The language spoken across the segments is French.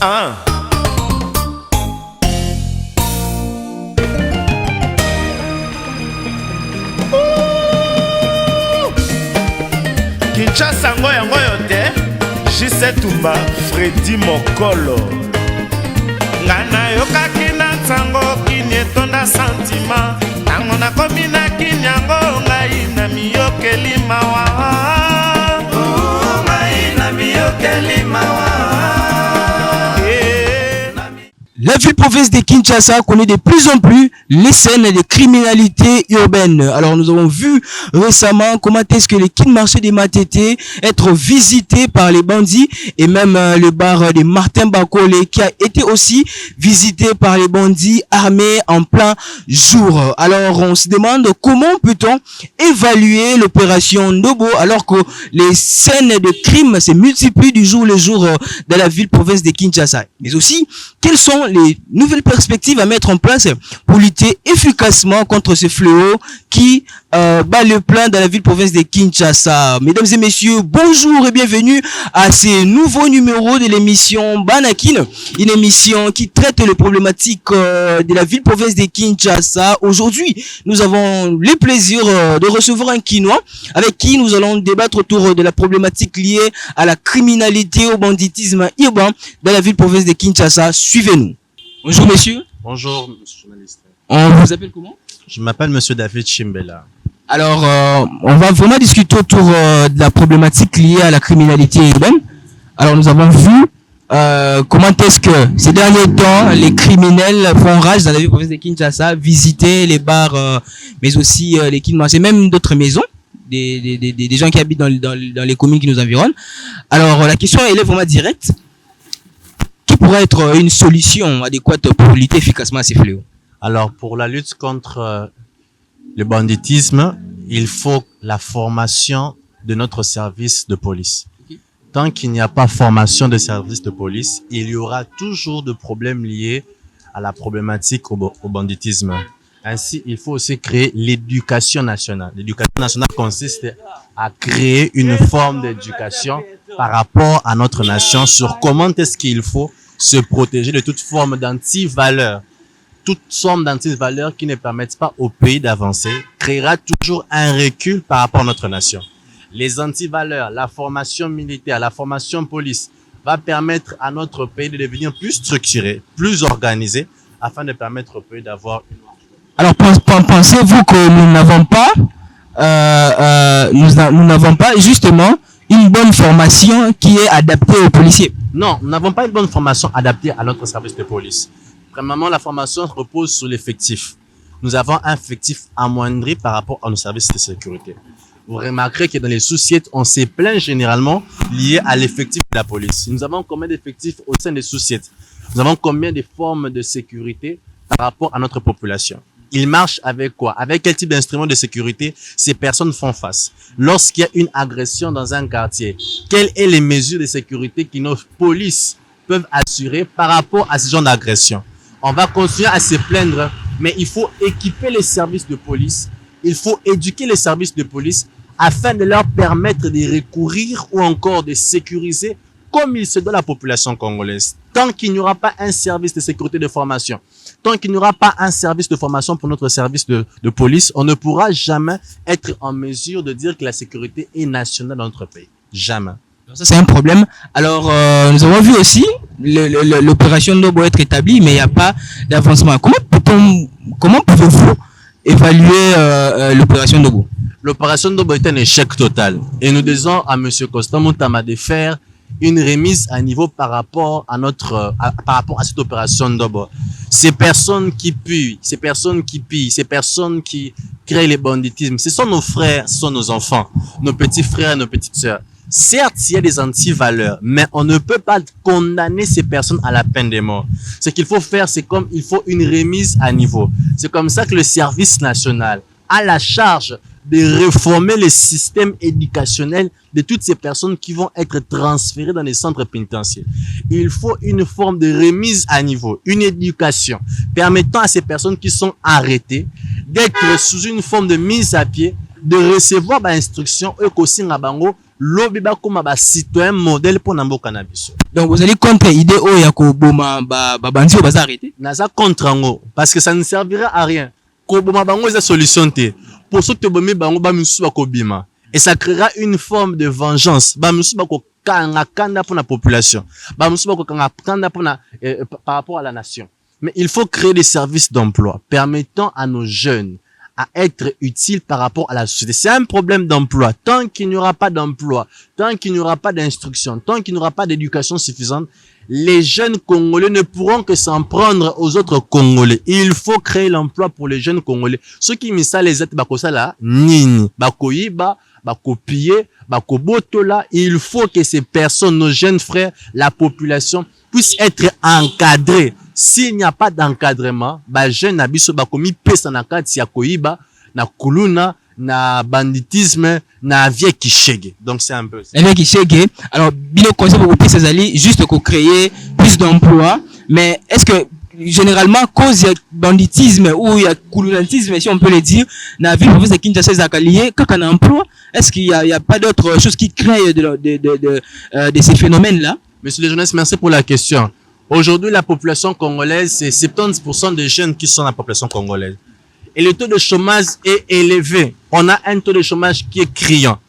Ah. Kinshasa yango yo te. J7 Tumba, Freddy Mokolo. Ngana yokaki na ntango kini etonda sentima. Tango nakomi na kinyango ngai na miyokeli mawa. Ngai na miyokeli mawa. La ville-province de Kinshasa connaît de plus en plus les scènes de criminalité urbaine. Alors nous avons vu récemment comment est-ce que les quais de marché des Matete être visités par les bandits et même le bar de Martin Bakole qui a été aussi visité par les bandits armés en plein jour. Alors on se demande comment peut-on évaluer l'opération Ndobo alors que les scènes de crime se multiplient du jour le jour dans la ville-province de Kinshasa. Mais aussi, quelles sont les nouvelles perspectives à mettre en place pour lutter efficacement contre ce fléau qui bat le plein dans la ville-province de Kinshasa. Mesdames et messieurs, bonjour et bienvenue à ce nouveau numéro de l'émission Banakin, une émission qui traite les problématiques de la ville-province de Kinshasa. Aujourd'hui, nous avons le plaisir de recevoir un Kinois avec qui nous allons débattre autour de la problématique liée à la criminalité, au banditisme urbain dans la ville-province de Kinshasa. Suivez-nous. Bonjour monsieur. Bonjour monsieur le journaliste. On vous appelle comment? Je m'appelle monsieur David Chimbela. Alors, on va vraiment discuter autour de la problématique liée à la criminalité urbaine. Alors, nous avons vu comment est-ce que ces derniers temps, les criminels font rage dans la ville-province de Kinshasa, visiter les bars, mais aussi les quais de marché, même d'autres maisons, des gens qui habitent dans les communes qui nous environnent. Alors, la question elle est vraiment directe. Qui pourrait être une solution adéquate pour lutter efficacement à ces fléaux? Alors, pour la lutte contre le banditisme, il faut la formation de notre service de police. Tant qu'il n'y a pas formation de service de police, il y aura toujours de problèmes liés à la problématique au banditisme. Ainsi, il faut aussi créer l'éducation nationale. L'éducation nationale consiste à créer une forme d'éducation par rapport à notre nation sur comment est-ce qu'il faut se protéger de toute forme d'antivaleur. Toute forme d'antivaleur qui ne permettent pas au pays d'avancer créera toujours un recul par rapport à notre nation. Les antivaleurs, la formation militaire, la formation police va permettre à notre pays de devenir plus structuré, plus organisé, afin de permettre au pays d'avoir une... Alors, pensez-vous que nous n'avons pas justement une bonne formation qui est adaptée aux policiers? Non, nous n'avons pas une bonne formation adaptée à notre service de police. Premièrement, la formation repose sur l'effectif. Nous avons un effectif amoindri par rapport à nos services de sécurité. Vous remarquerez que dans les sous-siètes, on se plaint généralement lié à l'effectif de la police. Nous avons combien d'effectifs au sein des sous-siètes? Nous avons combien de formes de sécurité par rapport à notre population? Ils marchent avec quoi? Avec quel type d'instrument de sécurité ces personnes font face? Lorsqu'il y a une agression dans un quartier, quelles sont les mesures de sécurité que nos polices peuvent assurer par rapport à ce genre d'agression? On va continuer à se plaindre, mais il faut équiper les services de police, il faut éduquer les services de police afin de leur permettre de recourir ou encore de sécuriser comme il se doit la population congolaise. Tant qu'il n'y aura pas un service de sécurité de formation, tant qu'il n'y aura pas un service de formation pour notre service de police, on ne pourra jamais être en mesure de dire que la sécurité est nationale dans notre pays. Jamais. Ça, c'est un problème. Alors, nous avons vu aussi l'opération Ndobo être établie, mais il n'y a pas d'avancement. Comment pouvez-vous évaluer l'opération Ndobo? L'opération Ndobo est un échec total. Et nous disons à M. Constant Moutama de faire une remise à niveau par rapport à cette opération Ndobo. Ces personnes qui puent, ces personnes qui pillent, ces personnes qui créent les banditismes, ce sont nos frères, ce sont nos enfants, nos petits frères et nos petites sœurs. Certes, il y a des antivaleurs, mais on ne peut pas condamner ces personnes à la peine de mort. Ce qu'il faut faire, c'est comme il faut une remise à niveau. C'est comme ça que le service national a la charge de réformer le système éducationnel de toutes ces personnes qui vont être transférées dans les centres pénitentiaires. Il faut une forme de remise à niveau, une éducation permettant à ces personnes qui sont arrêtées d'être sous une forme de mise à pied, de recevoir l'instruction lobi ba koma ba citoyen modèle pour namboka na biso. Donc vous allez contre l'idée où yako boma bandi va s'arrêter. Naza contre ngo parce que ça ne servira à rien. Ko boma bango za solution te. Pour ceux qui bomi bango ba misu ba ko bima et ça créera une forme de vengeance. Ba misu ba ko kanga pour la population. Ba misu ba ko kanga pour par rapport à la nation. Mais il faut créer des services d'emploi permettant à nos jeunes à être utiles par rapport à la société. C'est un problème d'emploi. Tant qu'il n'y aura pas d'emploi, tant qu'il n'y aura pas d'instruction, tant qu'il n'y aura pas d'éducation suffisante, les jeunes Congolais ne pourront que s'en prendre aux autres Congolais. Il faut créer l'emploi pour les jeunes Congolais. Ceux qui misent ça, les êtres bakosala, nini, bakoyiba, bakopier, bakobotola. Il faut que ces personnes, nos jeunes frères, la population, puissent être encadrés. S'il n'y a pas d'encadrement, ba jeune abiso ba komi pesa na kati ya koyiba, na kuluna, na banditisme, na vie kishege. Donc c'est un peu ça. La vie kishege. Alors, bilo conseil pour vous ces alliés, juste pour créer plus d'emplois. Mais est-ce que généralement cause il y a banditisme ou il y a kulunatisme, si on peut le dire, na ville province de Kinshasa zakalié quand on a emploi, est-ce qu'il y a pas d'autres choses qui créent de ces phénomènes là? Monsieur le journaliste, merci pour la question. Aujourd'hui, la population congolaise, c'est 70% des jeunes qui sont la population congolaise. Et le taux de chômage est élevé. On a un taux de chômage qui est criant.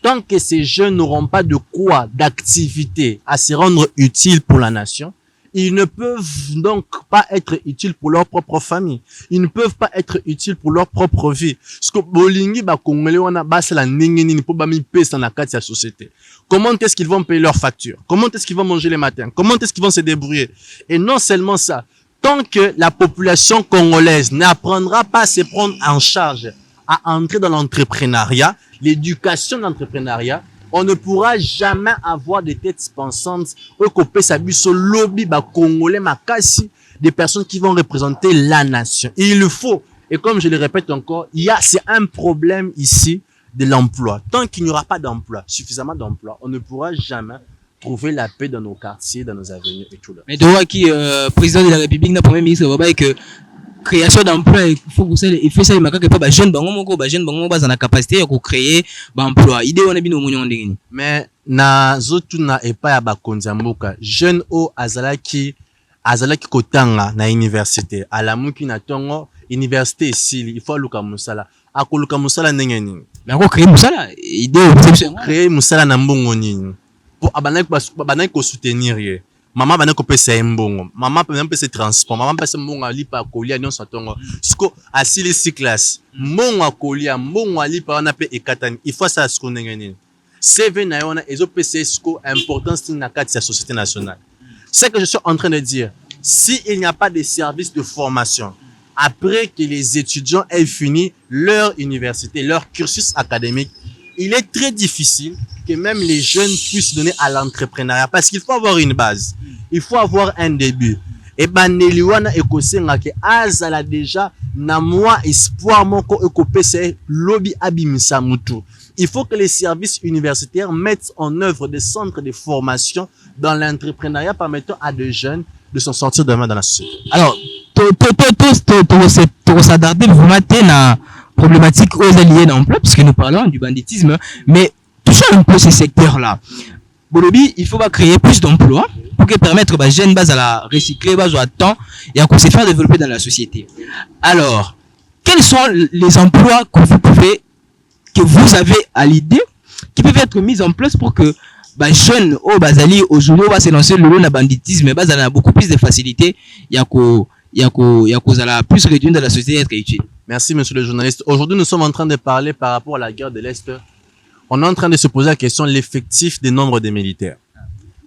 Tant que ces jeunes n'auront pas de quoi, d'activité à se rendre utiles pour la nation, ils ne peuvent donc pas être utiles pour leur propre famille. Ils ne peuvent pas être utiles pour leur propre vie. Parce que bolingi ba congolais wana basa la ningeni ni po ba mi pesa na kati ya société. Comment est-ce qu'ils vont payer leurs factures? Comment est-ce qu'ils vont manger les matins? Comment est-ce qu'ils vont se débrouiller? Et non seulement ça, tant que la population congolaise n'apprendra pas à se prendre en charge, à entrer dans l'entrepreneuriat, l'éducation de l'entrepreneuriat, on ne pourra jamais avoir des têtes pensantes au copé sabiso lobby ba congolais makasi, des personnes qui vont représenter la nation. Et il le faut. Et comme je le répète encore, c'est un problème ici de l'emploi. Tant qu'il n'y aura pas d'emploi, suffisamment d'emploi, on ne pourra jamais trouver la paix dans nos quartiers, dans nos avenues et tout là. Mais donc qui président de la République, le premier ministre va que création d'emploi, il faut que ça, il fait ça, il m'a dit que pas jeune bango bas na capacité à créer emploi. Idée on a bien au monde ndenge. Mais na zotu na epa ya bakonzi mboka, jeune o azalaki kotanga na université, alamuki na tongo université esili, il faut luka musala. Akoluka musala ndenge nini? Mais ako créer musala, idée créer musala na mbongo nini? Pour abanaki ko soutenir ye. Maman bana ko pesa mbongo, maman peut même pesa transport, maman pesa mbongo alipa kolia nyonso tongo. Siko asili si classe, mbongo kolia, mbongo alipa wana pe ekatani. Il faut ça siko ndenge nini? CV na yona ezo pesa siko importance na kati ya société nationale. C'est que je suis en train de dire, si il n'y a pas de services de formation après que les étudiants aient fini leur université, leur cursus académique, il est très difficile que même les jeunes puissent donner à l'entrepreneuriat parce qu'il faut avoir une base, il faut avoir un début. Et ben neliwana ekosenga ke azala déjà na moi espoir moko ekopese lobby abimisa mutu. Il faut que les services universitaires mettent en œuvre des centres de formation dans l'entrepreneuriat permettant à des jeunes de s'en sortir demain dans la société. Alors, pour s'adapter vraiment à problématique aux alliés d'emploi, puisque nous parlons du banditisme, mais touchons un peu ces secteurs-là. Bolobi, il faut créer plus d'emplois pour que permettre aux jeunes à la recycler, à temps et à se faire développer dans la société. Alors, quels sont les emplois que vous avez à l'idée qui peuvent être mis en place pour que jeunes au bazali aujourd'hui va se lancer le banditisme, bazali a beaucoup plus de facilité, il y a plus réduire dans la société être utile. Merci monsieur le journaliste. Aujourd'hui nous sommes en train de parler par rapport à la guerre de l'Est. On est en train de se poser la question de l'effectif des nombres des militaires.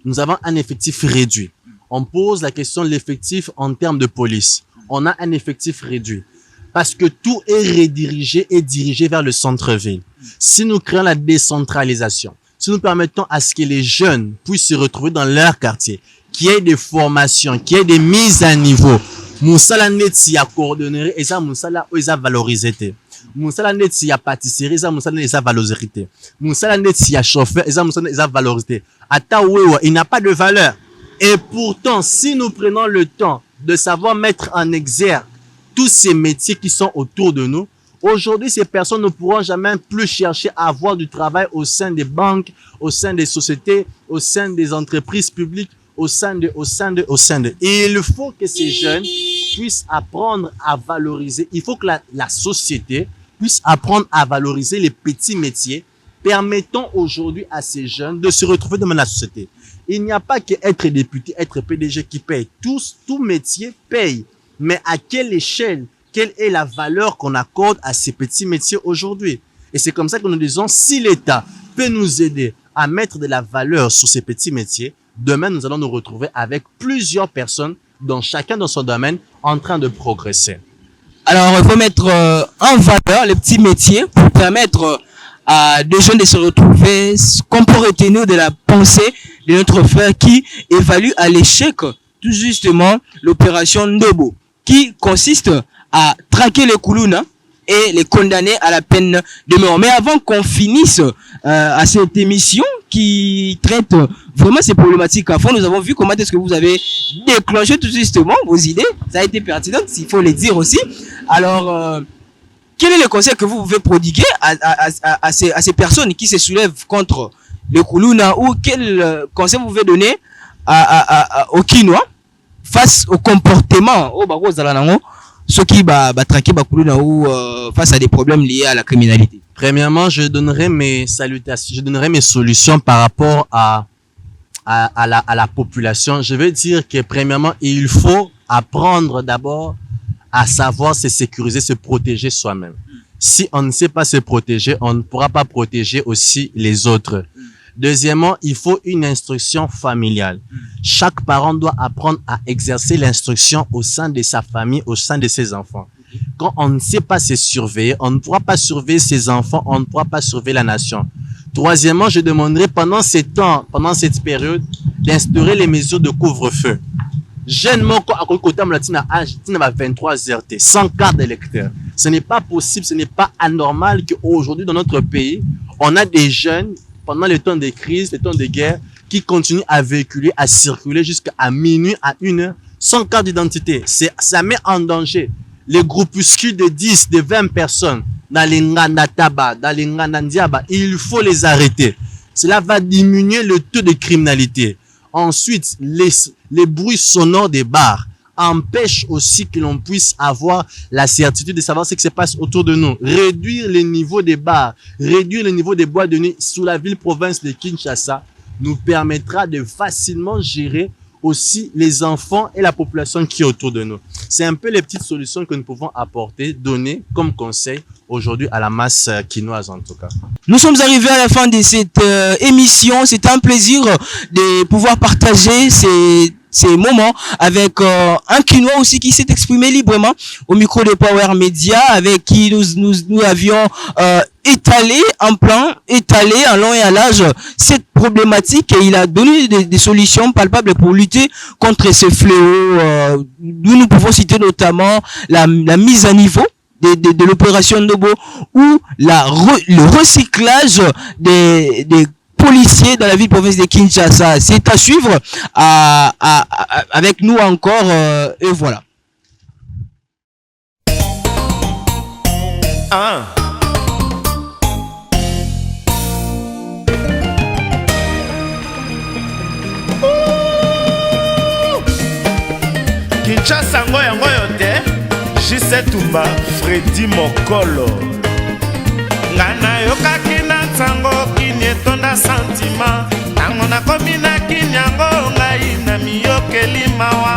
Nous avons un effectif réduit. On pose la question de l'effectif en termes de police. On a un effectif réduit. Parce que tout est redirigé et dirigé vers le centre-ville. Si nous créons la décentralisation, si nous permettons à ce que les jeunes puissent se retrouver dans leur quartier, qu'il y ait des formations, qu'il y ait des mises à niveau, Moussala neti ya coordonner et ça Moussala oisa valorisé. Moussala neti ya pâtisserie, ça Moussala neti ya valorisé. Moussala neti ya chauffeur, et ça Moussala neti ya valorisé. Ata wewa, il n'a pas de valeur. Et pourtant, si nous prenons le temps de savoir mettre en exergue tous ces métiers qui sont autour de nous, Aujourd'hui, ces personnes ne pourront jamais plus chercher à avoir du travail au sein des banques, au sein des sociétés, au sein des entreprises publiques, au sein de. Et il faut que ces jeunes puissent apprendre à valoriser. Il faut que la société puisse apprendre à valoriser les petits métiers. Permettons aujourd'hui à ces jeunes de se retrouver dans la société. Il n'y a pas qu'être député, être PDG qui paye. Tout métier paye. Mais à quelle échelle? Quelle est la valeur qu'on accorde à ces petits métiers aujourd'hui? Et c'est comme ça que nous disons, si l'État peut nous aider à mettre de la valeur sur ces petits métiers, demain, nous allons nous retrouver avec plusieurs personnes, dont chacun dans son domaine, en train de progresser. Alors, il faut mettre en valeur les petits métiers pour permettre à des jeunes de se retrouver, qu'on peut retenir de la pensée de notre frère qui évalue à l'échec tout justement l'opération Ndobo, qui consiste à traquer les Koulouna et les condamner à la peine de mort. Mais avant qu'on finisse à cette émission qui traite vraiment ces problématiques à fond, nous avons vu comment est-ce que vous avez déclenché tout justement vos idées. Ça a été pertinent, il faut le dire aussi. Alors, quel est le conseil que vous pouvez prodiguer à ces personnes qui se soulèvent contre les Koulouna, ou quel conseil vous pouvez donner aux Kinois face au comportement ceux qui traquer Koulouna ou face à des problèmes liés à la criminalité? Premièrement, je donnerai mes salutations, je donnerai mes solutions par rapport à la population. Je veux dire que premièrement, il faut apprendre d'abord à savoir se sécuriser, se protéger soi-même. Si on ne sait pas se protéger, on ne pourra pas protéger aussi les autres. Deuxièmement, il faut une instruction familiale. Chaque parent doit apprendre à exercer l'instruction au sein de sa famille, au sein de ses enfants. Quand on ne sait pas se surveiller, on ne pourra pas surveiller ses enfants, on ne pourra pas surveiller la nation. Troisièmement, je demanderai pendant ces temps, pendant cette période, d'instaurer les mesures de couvre-feu. Jeune à côté de 23 RT, sans carte d'électeur. Ce n'est pas possible, ce n'est pas anormal qu'aujourd'hui dans notre pays, on a des jeunes, pendant les temps de crise, les temps de guerre, qui continuent à véhiculer, à circuler jusqu'à minuit, à 1h, sans carte d'identité. Ça met en danger les groupuscules de 10, de 20 personnes dans les Nganataba, dans les Nganandiaba. Il faut les arrêter. Cela va diminuer le taux de criminalité. Ensuite, les bruits sonores des bars empêchent aussi que l'on puisse avoir la certitude de savoir ce qui se passe autour de nous. Réduire le niveau des bars, réduire le niveau des boîtes de nuit sous la ville-province de Kinshasa nous permettra de facilement gérer aussi les enfants et la population qui est autour de nous. C'est un peu les petites solutions que nous pouvons apporter, donner comme conseil aujourd'hui à la masse quinoise en tout cas. Nous sommes arrivés à la fin de cette émission. C'était un plaisir de pouvoir partager ces moments avec un Quinois aussi qui s'est exprimé librement au micro de Power Media, avec qui nous avions étalé en long et à large cette problématique, et il a donné des solutions palpables pour lutter contre ces fléaux. Nous pouvons citer notamment la mise à niveau de l'opération Ndobo, ou le recyclage des policiers dans la ville-province de Kinshasa. C'est à suivre avec nous encore, et voilà. Kinshasa yango te, J.C. Tumba, Freddy Mokolo. Ngana yokaki na ntango kini etonda santima, tango nakomi na kinyango ngai na miyokeli mawa.